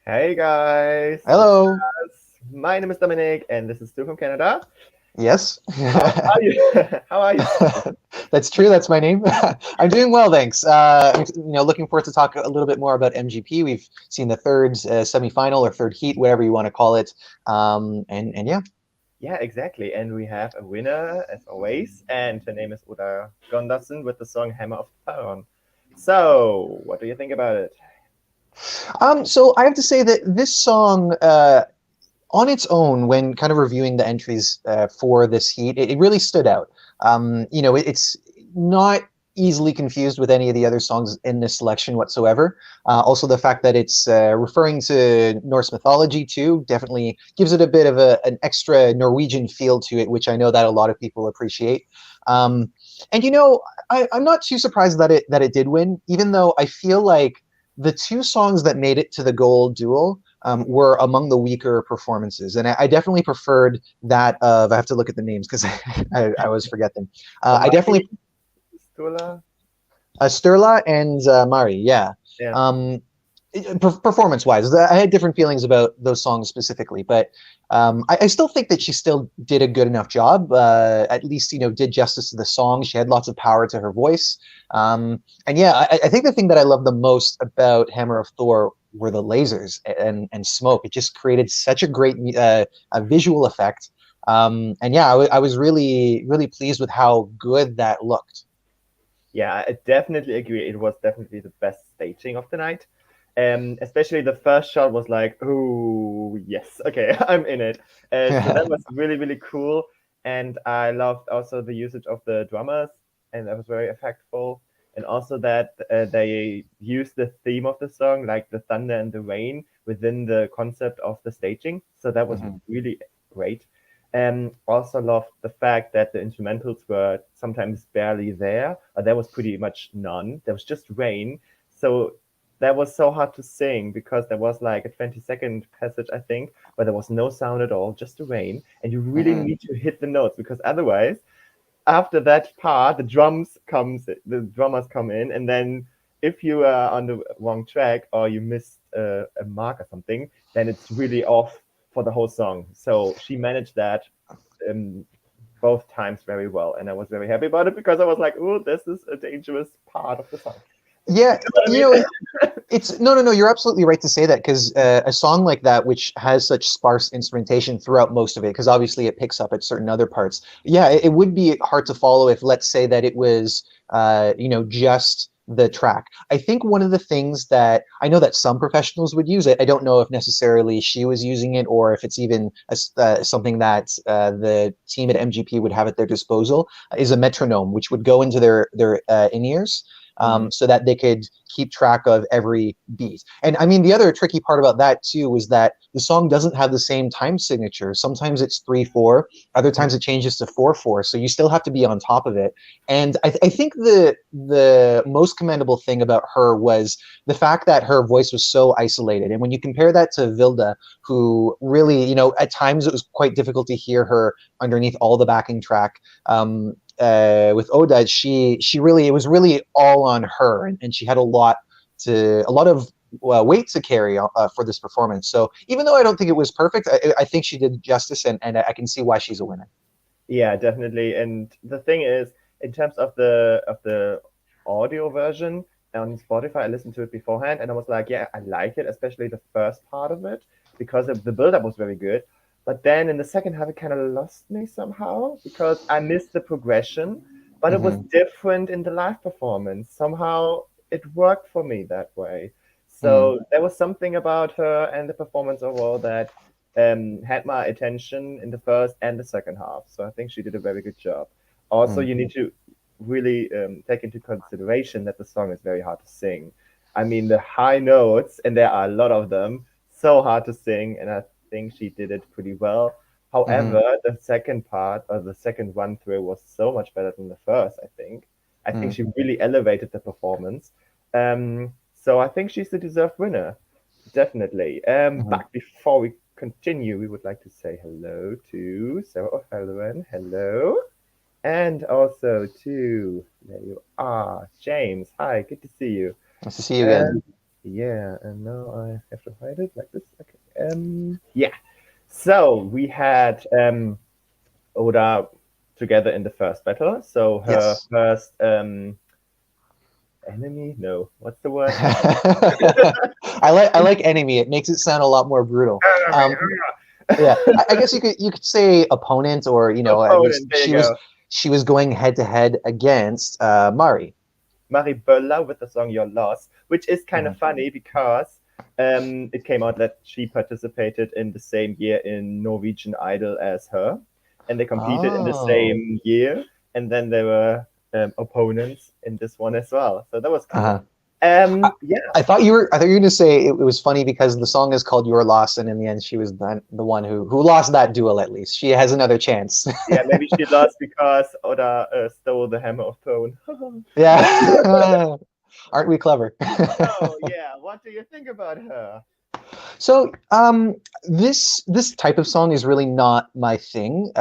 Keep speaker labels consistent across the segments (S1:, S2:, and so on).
S1: Hey guys, it's
S2: Hello.
S1: us. My name is Dominic, and this is Stu from Canada.
S2: Yes.
S1: How are you? How are you, Stu?
S2: That's true. That's my name. I'm doing well, thanks. Looking forward to talk a little bit more about MGP. We've seen the third semifinal or third heat, whatever you want to call it. And yeah.
S1: Yeah, exactly. And we have a winner, as always, and her name is Uda Gondrosen with the song Hammer of Thor. So, what do you think about it?
S2: So I have to say that this song, on its own, when kind of reviewing the entries for this heat, it really stood out. It's not easily confused with any of the other songs in this selection whatsoever. Also, the fact that it's referring to Norse mythology too definitely gives it a bit of an extra Norwegian feel to it, which I know that a lot of people appreciate. Um, I'm not too surprised that it did win, even though I feel like the two songs that made it to the gold duel were among the weaker performances, and I definitely preferred that of. I have to look at the names because I always forget them. I
S1: Amari,
S2: definitely
S1: Stula?
S2: Sturla and Mari, yeah.
S1: Yeah.
S2: Um, Performance-wise, I had different feelings about those songs specifically, but I still think that she still did a good enough job. At least, did justice to the song. She had lots of power to her voice. And yeah, I think the thing that I love the most about Hammer of Thor were the lasers and smoke. It just created such a great a visual effect. And yeah, I was really, really pleased with how good that looked.
S1: Yeah, I definitely agree. It was definitely the best staging of the night. Especially the first shot was like, oh yes, okay, I'm in it. So that was really really cool, and I loved also the usage of the drummers, and that was very effectful. And also that they used the theme of the song, like the thunder and the rain, within the concept of the staging. So that was
S2: Mhm.
S1: really great. Also loved the fact that the instrumentals were sometimes barely there, or there was pretty much none. There was just rain. So that was so hard to sing because there was like a 20-second passage, I think, where there was no sound at all, just the rain. And you really
S2: Mhm.
S1: need to hit the notes because otherwise, after that part, the drummers come in, and then if you are on the wrong track or you missed a mark or something, then it's really off for the whole song. So she managed that um, both times very well, and I was very happy about it because I was like, "Oh, this is a dangerous part of the song." You
S2: Yeah,
S1: know what I
S2: you
S1: mean?
S2: know, it's no, no, no. You're absolutely right to say that because a song like that, which has such sparse instrumentation throughout most of it, because obviously it picks up at certain other parts. Yeah, it would be hard to follow if, let's say, that it was, just the track. I think one of the things that I know that some professionals would use it. I don't know if necessarily she was using it or if it's even something that the team at MGP would have at their disposal. Is a metronome, which would go into their in ears
S1: Mhm.
S2: so that they could keep track of every beat. And I mean, the other tricky part about that too is that the song doesn't have the same time signature. Sometimes it's 3/4, other times it changes to 4/4. So you still have to be on top of it. And I think the most commendable thing about her was the fact that her voice was so isolated. And when you compare that to Vilda, who really, at times it was quite difficult to hear her underneath all the backing track. With Oda, she really it was really all on her, and she had a lot of weight to carry for this performance. So even though I don't think it was perfect, I think she did justice, and I can see why she's a winner.
S1: Yeah, definitely. And the thing is, in terms of the audio version on Spotify, I listened to it beforehand, and I was like, yeah, I like it, especially the first part of it, because the build-up was very good. But then in the second half, it kind of lost me somehow because I missed the progression, but it was
S2: Mm-hmm.
S1: different in the live performance. Somehow it worked for me that way.
S2: Mm-hmm.
S1: So there was something about her and the performance overall that had my attention in the first and the second half. So I think she did a very good job. Also, you need to really take into consideration that the song is very hard to sing. I mean, the high notes, and there are a lot of them, so hard to sing, and I think she did it pretty well.
S2: Mm-hmm.
S1: However, the second part or the second run through was so much better than the first, I think. I think she really elevated the performance. So I think she's the deserved winner. Definitely.
S2: Mm-hmm.
S1: But before we continue, we would like to say hello to Sarah O'Halloran. Hello. And also to, there you are, James. Hi, good to see you.
S2: Nice to see you
S1: Um,
S2: again.
S1: Yeah, and now I have to hide it like this. Okay. Yeah. So we had Oda together in the first battle. So her
S2: Yes.
S1: first enemy? No, what's the word?
S2: I like enemy. It makes it sound a lot more brutal. Yeah, I guess you could say opponent, or at least
S1: Opponent. There you go.
S2: she was going head to head against Mari.
S1: Bølla with the song Your Loss, which is kind of
S2: Mhm.
S1: funny because it came out that she participated in the same year in Norwegian Idol as her, and they competed in the
S2: Oh.
S1: same year, and then they were opponents in this one as well. So that was cool.
S2: Uh-huh. I,
S1: Yeah,
S2: I thought you were going to say it was funny because the song is called Your Loss, and in the end she was the one who lost that duel. At least she has another chance.
S1: yeah. Maybe she lost because Oda stole the Hammer of Thor.
S2: Yeah. Aren't we clever?
S1: Oh yeah. What do you think about her?
S2: So this type of song is really not my thing.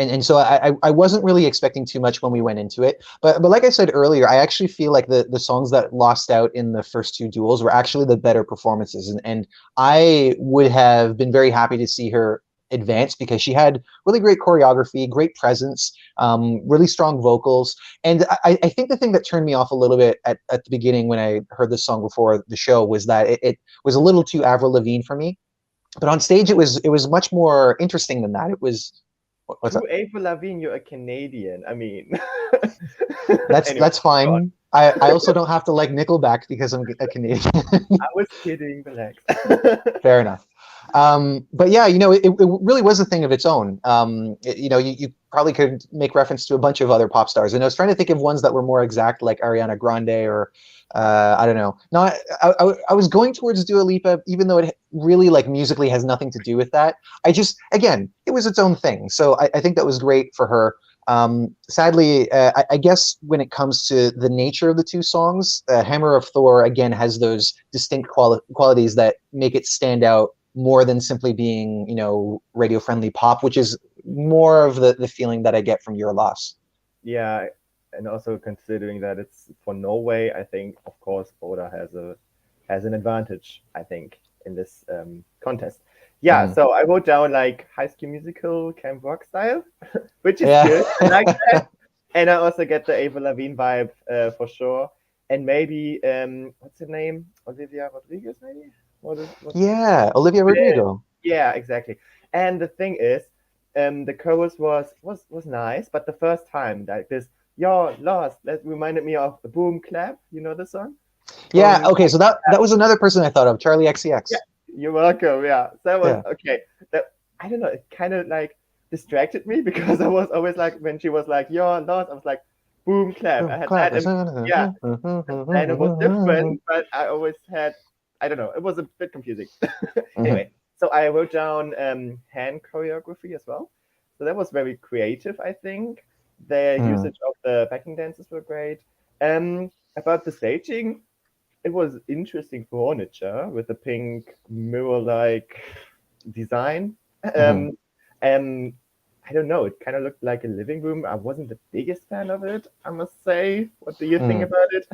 S2: And so I wasn't really expecting too much when we went into it. But like I said earlier, I actually feel like the songs that lost out in the first two duels were actually the better performances. And I would have been very happy to see her advance because she had really great choreography, great presence, really strong vocals. And I think the thing that turned me off a little bit at the beginning when I heard this song before the show was that it was a little too Avril Lavigne for me. But on stage, it was much more interesting than that. It was what's
S1: To
S2: up?
S1: Avril Lavigne, you're a Canadian. I mean, anyway,
S2: That's
S1: go on.
S2: fine. I also don't have to like Nickelback because I'm a Canadian.
S1: I was kidding, relax.
S2: Fair enough. But yeah, it really was a thing of its own. You probably could make reference to a bunch of other pop stars, and I was trying to think of ones that were more exact, like Ariana Grande or I don't know. No, I was going towards Dua Lipa, even though it really like musically has nothing to do with that. Again, it was its own thing, so I think that was great for her. Sadly, I guess when it comes to the nature of the two songs, Hammer of Thor again has those distinct qualities that make it stand out more than simply being, radio friendly pop, which is more of the feeling that I get from Your Loss.
S1: Yeah, and also considering that it's for Norway, I think of course Boda has an advantage, I think, in this contest. Yeah,
S2: Mhm.
S1: so I wrote down like High School Musical Camp Rock style, which is
S2: Yeah.
S1: good. I like that, and I also get the Avril Lavigne vibe for sure. And maybe what's her name? Olivia Rodriguez, maybe. What
S2: Yeah, Olivia
S1: yeah,
S2: Rodrigo.
S1: yeah, exactly. And the thing is, the chorus was nice, but the first time like this, "You're lost," that reminded me of the Boom Clap. You know the song
S2: Yeah,
S1: from?
S2: okay, so that was another person I thought of, Charlie
S1: Yeah,
S2: XCX.
S1: you're welcome. Yeah, so that was
S2: Yeah.
S1: okay. That I don't know. It kind of like distracted me because I was always like when she was like, "You're lost," I was like, "Boom Clap." I had
S2: Clap.
S1: that, and yeah, and it was different, but I always had. I don't know. It was a bit confusing.
S2: Mhm.
S1: Anyway, so I wrote down hand choreography as well. So that was very creative, I think. The
S2: Mhm.
S1: usage of the backing dances were great. About the staging, it was interesting furniture with the pink mirror-like design.
S2: Mhm.
S1: Um, and I don't know, it kind of looked like a living room. I wasn't the biggest fan of it, I must say. What do you think
S2: Mhm.
S1: about it?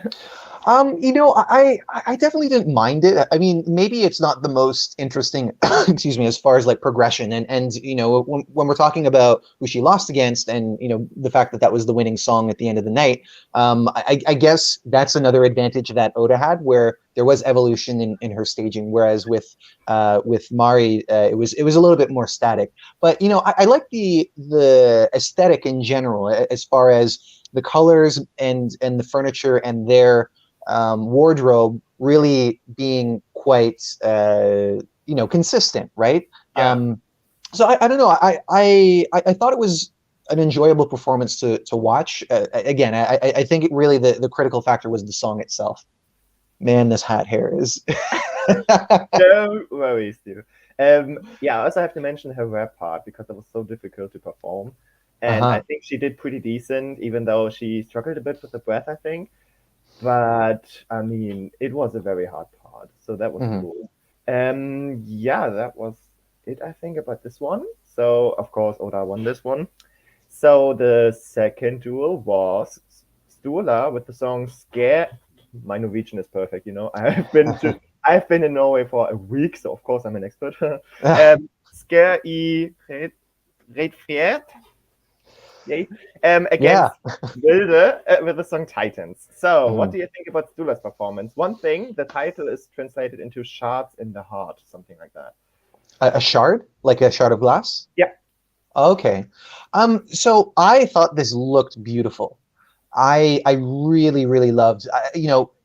S2: I definitely didn't mind it. I mean, maybe it's not the most interesting, excuse me, as far as like progression and when we're talking about who she lost against and the fact that that was the winning song at the end of the night. I guess that's another advantage that Oda had, where there was evolution in her staging, whereas with Mari, it was a little bit more static. But I like the aesthetic in general, as far as the colors and the furniture and their wardrobe really being quite consistent, right?
S1: Yeah.
S2: So I don't know. I thought it was an enjoyable performance to watch. Again, I think the critical factor was the song itself. Man, this hat hair is.
S1: No worries, dude. Yeah, I also have to mention her rap part because it was so difficult to perform. And I
S2: Uh-huh.
S1: think she did pretty decent, even though she struggled a bit with the breath, I think. But I mean, it was a very hard part, so that was
S2: Hmm.
S1: cool. Yeah, that was it, I think, about this one. So of course, Oda won this one. So the second duel was Stula with the song my Norwegian is perfect. I've been in Norway for a week, so of course I'm an expert. Sker I Red Friert. Yay. Against Wilde with the song Titans. So, what do you think about Sturla's performance? One thing, the title is translated into shards in the heart, something like that.
S2: A shard? Like a shard of glass?
S1: Yeah.
S2: Okay. So I thought this looked beautiful. I really, really loved,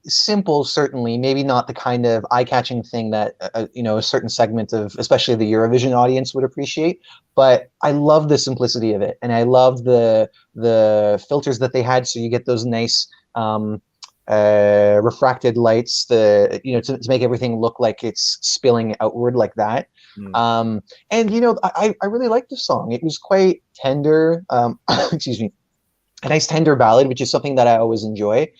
S2: simple, certainly, maybe not the kind of eye-catching thing that, a certain segment of, especially the Eurovision audience would appreciate. But I love the simplicity of it. And I love the filters that they had. So you get those nice refracted lights, to make everything look like it's spilling outward like that. And, I really liked the song. It was quite tender. Excuse me. A nice tender ballad, which is something that I always enjoy.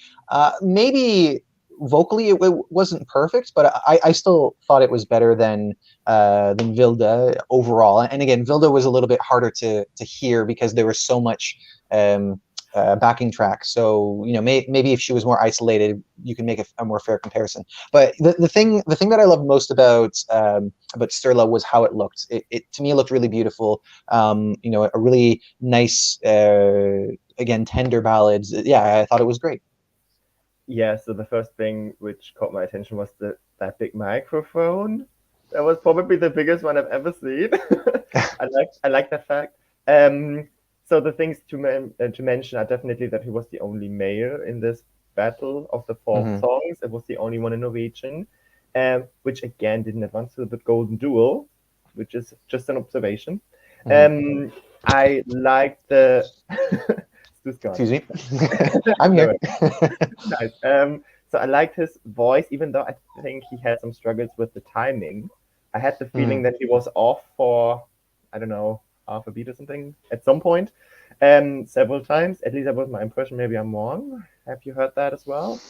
S2: Maybe vocally it wasn't perfect, but I still thought it was better than Vilde overall. And again, Vilde was a little bit harder to hear because there was so much backing track. So maybe if she was more isolated, you can make a more fair comparison. But the thing that I loved most about Sturla was how it looked. It to me, it looked really beautiful. A really nice. Again, tender ballads. Yeah, I thought it was great.
S1: Yeah, so the first thing which caught my attention was that big microphone. That was probably the biggest one I've ever seen. I like that fact. So the things to mention are definitely that he was the only male in this battle of the 4 songs. It was the only one in Norwegian, which again didn't advance to the golden duel, which is just an observation. I like the
S2: Excuse me. I'm here.
S1: Nice. So I liked his voice, even though I think he had some struggles with the timing. I had the feeling that he was off for, I don't know, half a beat or something at some point, several times. At least that was my impression. Maybe I'm wrong. Have you heard that as well?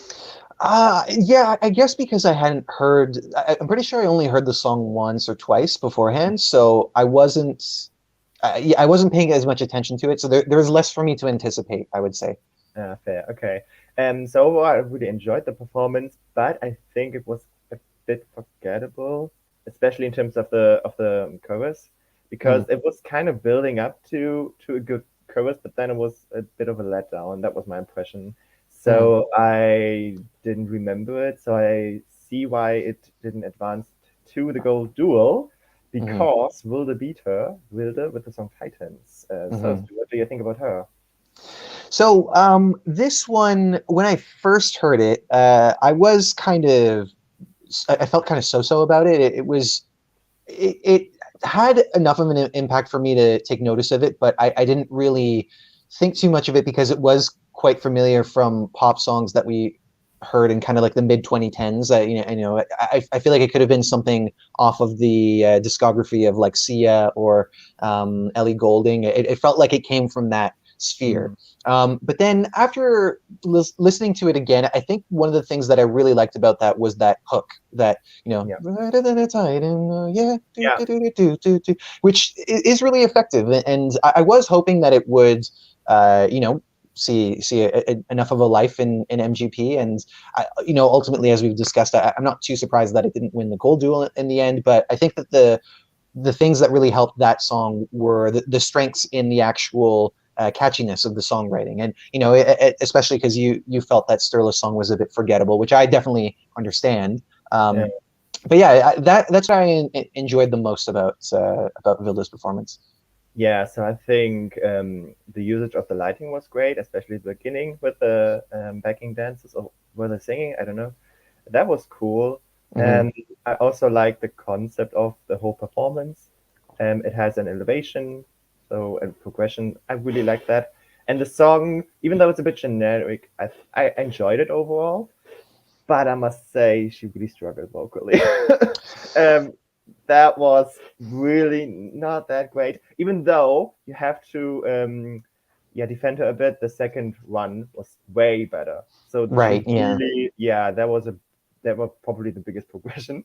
S2: Yeah, I guess because I hadn't heard. I'm pretty sure I only heard the song once or twice beforehand, so I wasn't paying as much attention to it, so there was less for me to anticipate, I would say.
S1: Fair, okay. So overall, I really enjoyed the performance, but I think it was a bit forgettable, especially in terms of the chorus, because it was kind of building up to a good chorus, but then it was a bit of a letdown. That was my impression. So I didn't remember it, so I see why it didn't advance to the gold duel. Because Vilde beat her, Vilde, with the song Titans. So what do you think about her?
S2: So this one, when I first heard it, I felt kind of so-so about it. It had enough of an impact for me to take notice of it, but I didn't really think too much of it because it was quite familiar from pop songs that we heard in kind of like the mid 2010s. I feel like it could have been something off of the discography of like Sia or Ellie Goulding. It felt like it came from that sphere. But then after listening to it again, I think one of the things that I really liked about that was that hook, that brighter than a titan, which is really effective. And I was hoping that it would, see enough of a life in MGP, and ultimately, as we've discussed, I'm not too surprised that it didn't win the gold duel in the end. But I think that the things that really helped that song were the strengths in the actual catchiness of the songwriting, and especially because you felt that Sturla's song was a bit forgettable, which I definitely understand. But yeah, that's what I enjoyed the most about Vilde's performance.
S1: Yeah, so I think the usage of the lighting was great, especially the beginning with the backing dances, or were they singing? I don't know. That was cool. And I also like the concept of the whole performance. It has an elevation, so a progression. I really like that. And the song, even though it's a bit generic, I enjoyed it overall. But I must say, she really struggled vocally. That was really not that great. Even though you have to, defend her a bit. The second one was way better. So
S2: right,
S1: that was probably the biggest progression.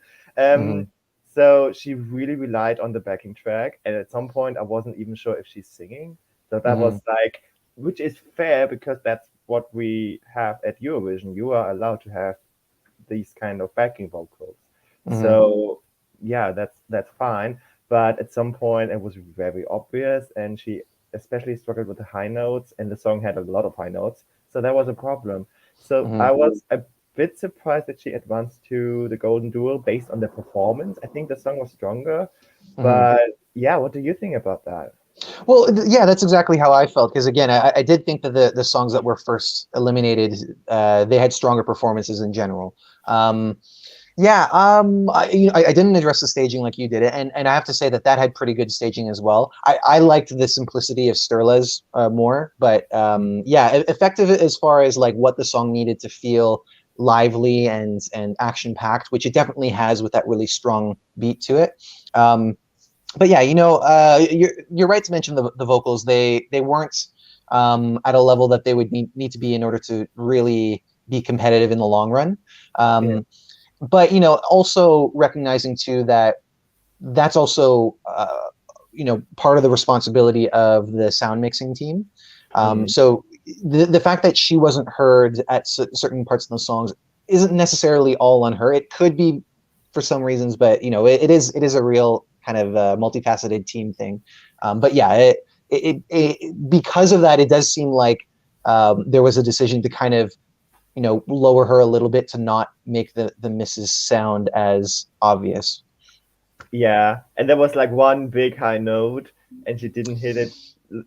S1: So she really relied on the backing track, and at some point I wasn't even sure if she's singing. So that was like, which is fair because that's what we have at Eurovision. You are allowed to have these kind of backing vocals. So yeah, that's fine. But at some point, it was very obvious, and she especially struggled with the high notes, and the song had a lot of high notes, so that was a problem. So I was a bit surprised that she advanced to the Golden Duel based on the performance. I think the song was stronger, but yeah, what do you think about that?
S2: Well, yeah, that's exactly how I felt. Because again, I did think that the songs that were first eliminated, they had stronger performances in general. Yeah, I didn't address the staging like you did it, and I have to say that had pretty good staging as well. I liked the simplicity of Sturla's more, but yeah, effective as far as like what the song needed to feel lively and action packed, which it definitely has with that really strong beat to it. But yeah, you're right to mention the vocals. They weren't at a level that they would need to be in order to really be competitive in the long run.
S1: Yeah.
S2: But also recognizing too that that's also part of the responsibility of the sound mixing team. So the fact that she wasn't heard at certain parts of the songs isn't necessarily all on her. It could be for some reasons, but it is a real kind of multifaceted team thing. But yeah, it because of that, it does seem like there was a decision to kind of lower her a little bit to not make the misses sound as obvious.
S1: Yeah, and there was like one big high note, and she didn't hit it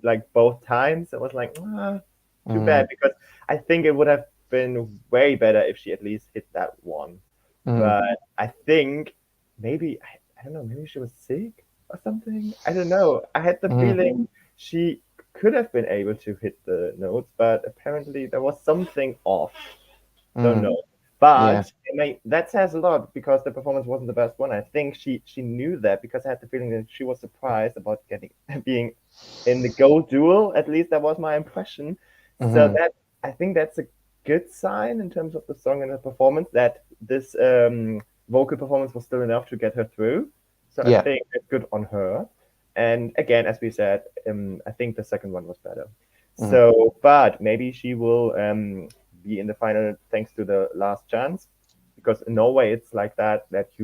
S1: like both times. It was like, too bad, because I think it would have been way better if she at least hit that one. But I think maybe, I don't know, maybe she was sick or something. I don't know. I had the feeling she could have been able to hit the notes, but apparently there was something off. Don't know. But that says a lot, because the performance wasn't the best one. I think she knew that, because I had the feeling that she was surprised about being in the gold duel. At least that was my impression. So that, I think that's a good sign in terms of the song and the performance, that this vocal performance was still enough to get her through. So I think it's good on her. And again, as we said, I think the second one was better. So, but maybe she will be in the final thanks to the last chance, because in Norway it's like that if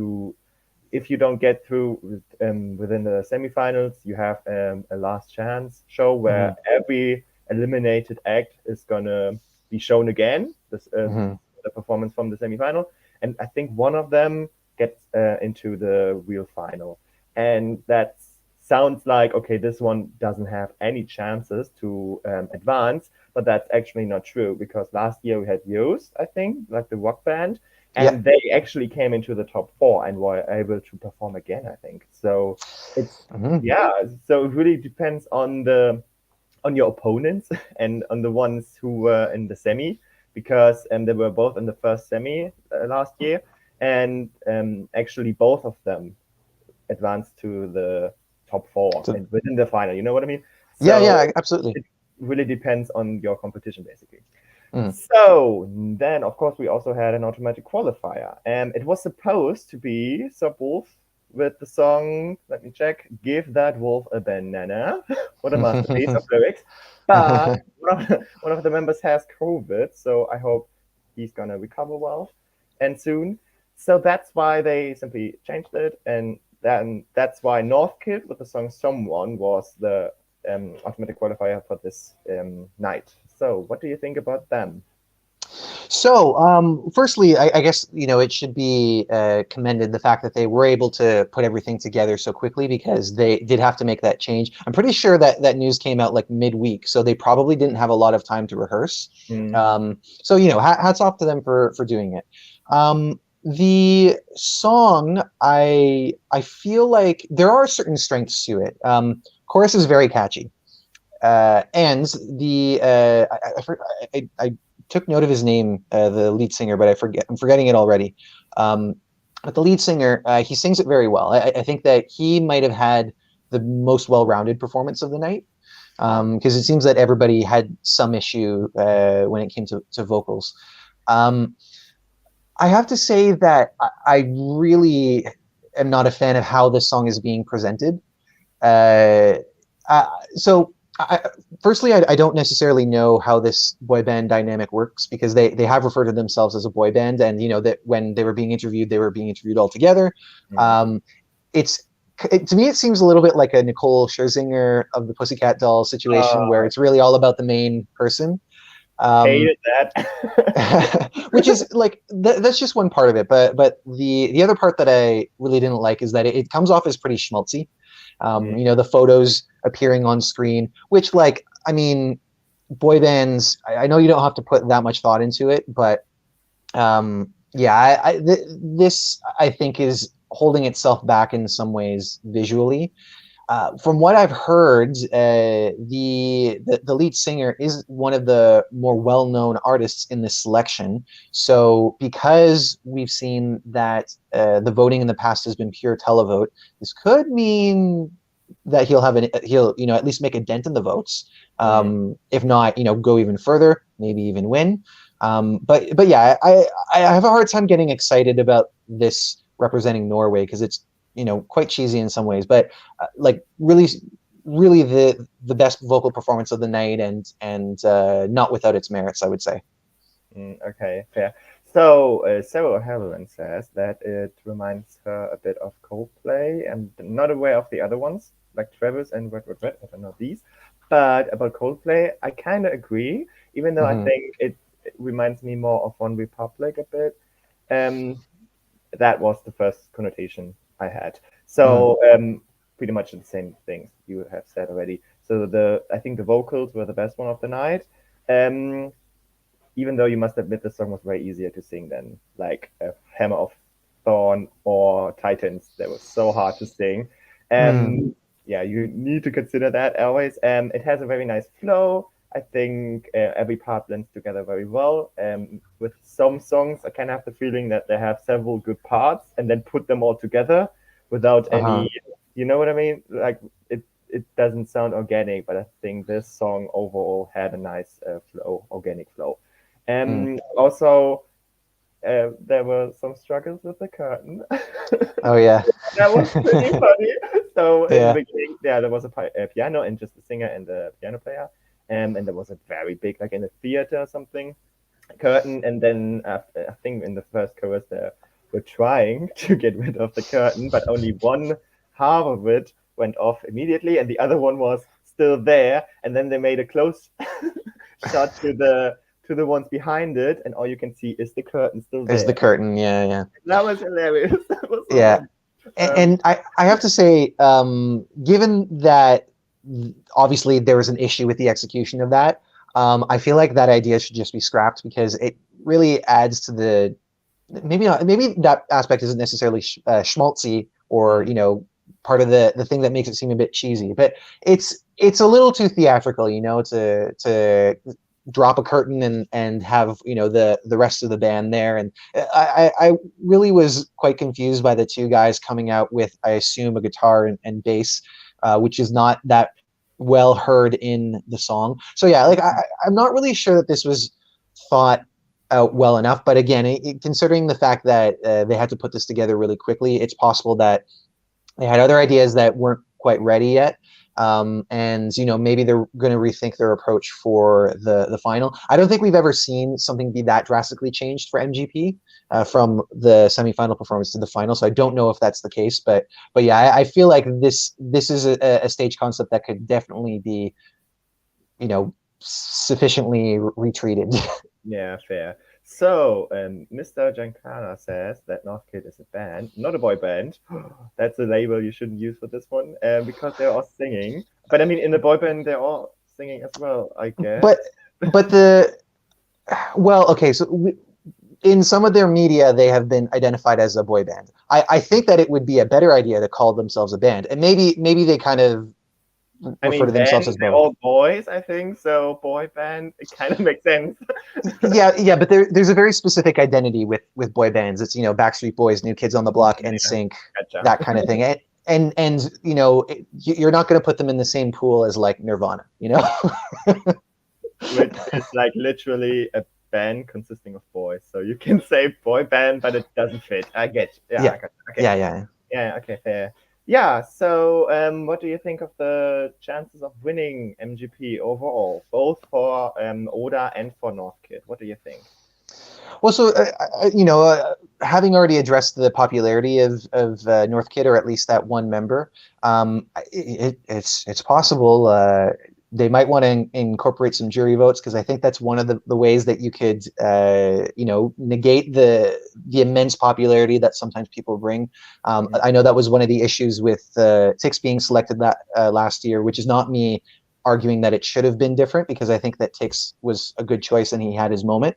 S1: you don't get through within the semifinals, you have a last chance show where every eliminated act is gonna be shown again, the performance from the semifinal, and I think one of them gets into the real final, and that sounds like, okay, this one doesn't have any chances to advance, but that's actually not true, because last year we had Yoast, I think, like the rock band, and they actually came into the top 4 and were able to perform again, I think. So it's so it really depends on your opponents and on the ones who were in the semi, because they were both in the first semi last year, and actually both of them advanced to the top 4 and within the final. You know what I mean? So
S2: yeah, absolutely.
S1: It really depends on your competition, basically. So then, of course, we also had an automatic qualifier, and it was supposed to be Sub Wolf with the song, let me check, Give That Wolf a Banana. What a masterpiece of lyrics. But one of the members has COVID, so I hope he's going to recover well and soon. So that's why they simply changed it, and then that's why NorthKid with the song Someone was the automatic qualifier for this night. So what do you think about them?
S2: So, firstly, I guess it should be commended, the fact that they were able to put everything together so quickly, because they did have to make that change. I'm pretty sure that news came out like midweek, so they probably didn't have a lot of time to rehearse. So hats off to them for doing it. The song, I feel like there are certain strengths to it. Chorus is very catchy, and the I took note of his name, the lead singer, but I'm forgetting it already. But the lead singer, he sings it very well. I think that he might have had the most well-rounded performance of the night, because it seems that everybody had some issue when it came to vocals. I have to say that I really am not a fan of how this song is being presented. So firstly, I don't necessarily know how this boy band dynamic works because they have referred to themselves as a boy band, and that when they were being interviewed all together. It's to me, it seems a little bit like a Nicole Scherzinger of the Pussycat Dolls situation, where it's really all about the main person.
S1: Hated that.
S2: Which is like that's just one part of it, but the other part that I really didn't like is that it comes off as pretty schmaltzy. The photos appearing on screen, which, like, I mean, boy bands, I know you don't have to put that much thought into it, but this I think is holding itself back in some ways visually. From what I've heard, the lead singer is one of the more well-known artists in this selection. So because we've seen that the voting in the past has been pure televote, this could mean that he'll at least make a dent in the votes. If not, go even further, maybe even win. But yeah, I have a hard time getting excited about this representing Norway because it's quite cheesy in some ways, but like really the best vocal performance of the night, and not without its merits, I would say.
S1: Okay, fair. So Sarah O'Halloran says that it reminds her a bit of Coldplay, and not aware of the other ones like Travis and Red Red Red. I don't know these, but about Coldplay, I kind of agree. Even though I think it reminds me more of One Republic a bit. That was the first connotation I had. So pretty much the same things you have said already. So I think the vocals were the best one of the night. Even though you must admit the song was way easier to sing than like a Hammer of Thorn or Titans. That was so hard to sing. Yeah, you need to consider that always. It has a very nice flow. I think every part blends together very well. With some songs, I kind of have the feeling that they have several good parts and then put them all together without any, you know what I mean? Like it doesn't sound organic, but I think this song overall had a nice flow, organic flow. Also, there were some struggles with the curtain.
S2: Oh yeah,
S1: that was pretty funny. So in the beginning, there was a piano and just the singer and the piano player. And there was a very big, like in a theater or something, curtain. And then I think in the first chorus, they were trying to get rid of the curtain, but only one half of it went off immediately, and the other one was still there. And then they made a close shot to the ones behind it, and all you can see is the curtain still there.
S2: Is the curtain, yeah.
S1: That was hilarious. That was so
S2: yeah. And I have to say, given that obviously there was an issue with the execution of that, I feel like that idea should just be scrapped because it really adds to the maybe that aspect isn't necessarily schmaltzy or part of the thing that makes it seem a bit cheesy, but it's a little too theatrical, to drop a curtain and have the rest of the band there. And I really was quite confused by the two guys coming out with, I assume, a guitar and bass, which is not that well heard in the song. So yeah, like I'm not really sure that this was thought out well enough. But again, considering the fact that they had to put this together really quickly, it's possible that they had other ideas that weren't quite ready yet. And maybe they're going to rethink their approach for the final. I don't think we've ever seen something be that drastically changed for MGP from the semifinal performance to the final. So I don't know if that's the case, but yeah, I feel like this is a stage concept that could definitely be, sufficiently retreated.
S1: Yeah, fair. So, Mr. Giancana says that NorthKid is a band, not a boy band. That's a label you shouldn't use for this one, because they're all singing. But I mean, in the boy band, they're all singing as well, I guess.
S2: So in some of their media, they have been identified as a boy band. I think that it would be a better idea to call themselves a band, and maybe they kind of refer to themselves as
S1: they're all boys, I think. So boy band, it kind of makes sense.
S2: yeah, but there's a very specific identity with boy bands. It's Backstreet Boys, New Kids on the Block, NSYNC, that kind of thing. And you're not going to put them in the same pool as like Nirvana,
S1: Which is like literally a band consisting of boys. So you can say boy band, but it doesn't fit. I get. Yeah.
S2: Yeah.
S1: Okay.
S2: Yeah.
S1: Yeah. Okay. Fair. Yeah, so what do you think of the chances of winning MGP overall, both for Oda and for NorthKid? What do you think?
S2: Well, so having already addressed the popularity of NorthKid, or at least that one member, it's possible they might want to incorporate some jury votes, because I think that's one of the ways that you could negate the immense popularity that sometimes people bring. I know that was one of the issues with Tix being selected that last year, which is not me arguing that it should have been different, because I think that Tix was a good choice and he had his moment.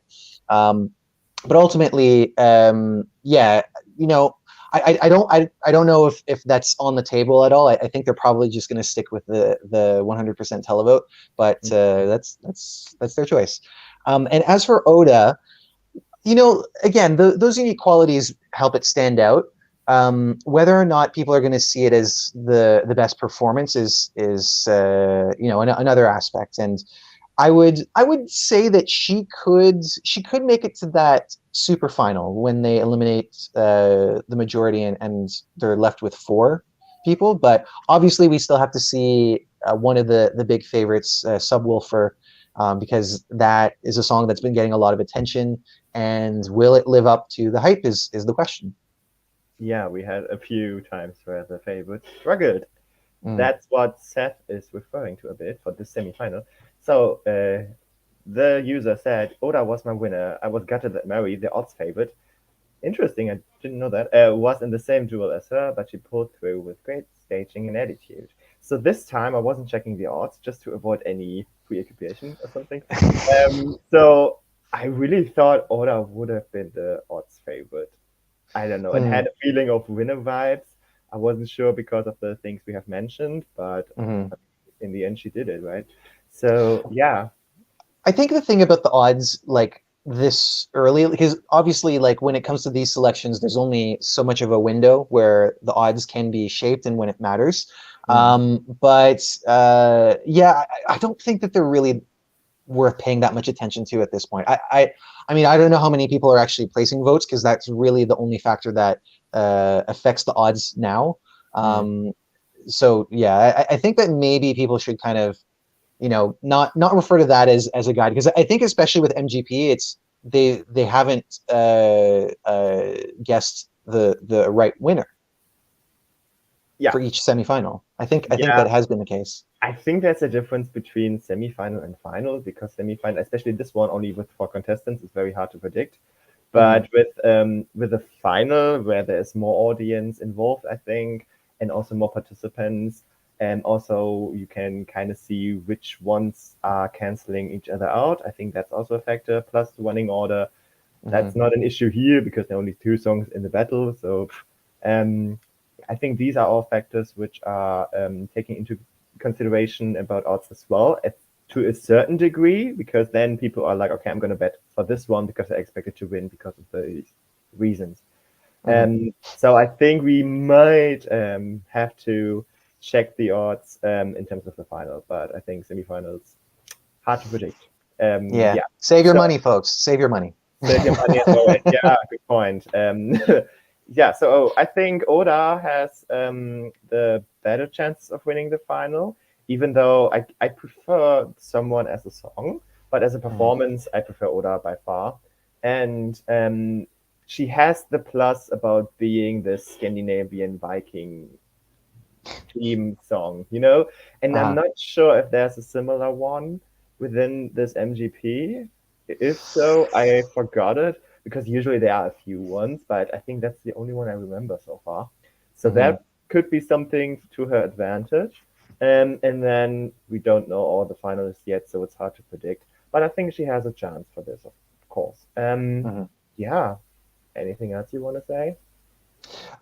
S2: But ultimately, yeah, you know, I don't know if that's on the table at all. I think they're probably just going to stick with the 100% televote, but that's their choice. And as for Oda, again, those unique qualities help it stand out. Whether or not people are going to see it as the best performance is another aspect. And I would say that she could make it to that super final when they eliminate the majority, and they're left with 4 people. But obviously, we still have to see one of the big favorites, Subwoofer, because that is a song that's been getting a lot of attention, and will it live up to the hype is the question.
S1: Yeah, we had a few times where the favorites struggled. That's what Seth is referring to a bit for this semi-final. So the user said, Oda was my winner. I was gutted that Mary, the odds favorite, interesting, I didn't know that, was in the same duel as her, but she pulled through with great staging and attitude. So this time I wasn't checking the odds just to avoid any preoccupation or something. So I really thought Oda would have been the odds favorite. I don't know. It had a feeling of winner vibes. I wasn't sure because of the things we have mentioned, but in the end, she did it, right? So yeah.
S2: I think the thing about the odds, like this early, because obviously, like when it comes to these selections, there's only so much of a window where the odds can be shaped and when it matters. But yeah, I don't think that they're really worth paying that much attention to at this point. I mean, I don't know how many people are actually placing votes, because that's really the only factor that affects the odds now. So yeah, I think that maybe people should kind of, not refer to that as a guide, because I think especially with MGP, it's they haven't guessed the right winner for each semifinal. I think that has been the case.
S1: I think there's a difference between semi-final and final, because semi-final, especially this one, only with 4 contestants, is very hard to predict. But with the final, where there's more audience involved, I think, and also more participants, and also you can kind of see which ones are canceling each other out. I think that's also a factor. Plus the running order, that's not an issue here because there are only 2 songs in the battle. So I think these are all factors which are taking into consideration about odds as well, to a certain degree, because then people are like, okay, I'm going to bet for this one because I expect it to win because of the reasons. So I think we might have to check the odds in terms of the final, but I think semifinals, hard to predict.
S2: Yeah. Save your money, folks. Save your money.
S1: Save your money as always. Yeah, good point. Yeah, so I think Oda has the better chance of winning the final, even though I prefer someone as a song, but as a performance, I prefer Oda by far. And she has the plus about being the Scandinavian Viking theme song, And I'm not sure if there's a similar one within this MGP. If so, I forgot it, because usually there are a few ones, but I think that's the only one I remember so far. So that could be something to her advantage. And then we don't know all the finalists yet, so it's hard to predict. But I think she has a chance for this, of course. Yeah. Anything else you want to say?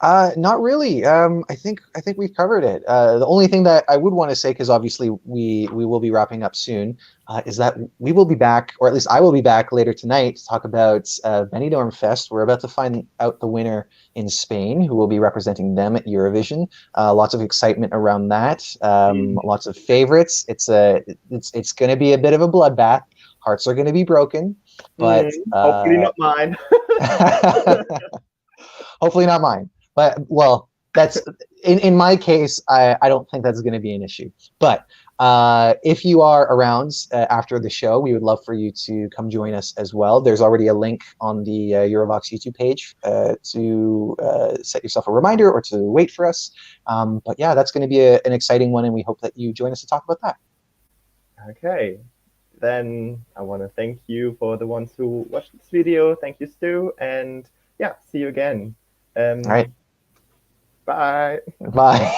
S2: Not really. I think we've covered it. The only thing that I would want to say, because obviously we will be wrapping up soon, is that we will be back, or at least I will be back later tonight to talk about Benidorm Fest. We're about to find out the winner in Spain, who will be representing them at Eurovision. Lots of excitement around that. Lots of favorites. It's going to be a bit of a bloodbath. Hearts are going to be broken, but
S1: hopefully not mine.
S2: Hopefully not mine. But, well, that's in my case. I don't think that's going to be an issue. But if you are around after the show, we would love for you to come join us as well. There's already a link on the Eurovox YouTube page to set yourself a reminder or to wait for us. But yeah, that's going to be an exciting one, and we hope that you join us to talk about that.
S1: Okay. Then I want to thank you for the ones who watched this video. Thank you, Stu. And yeah, see you again.
S2: All right.
S1: Bye.
S2: Bye.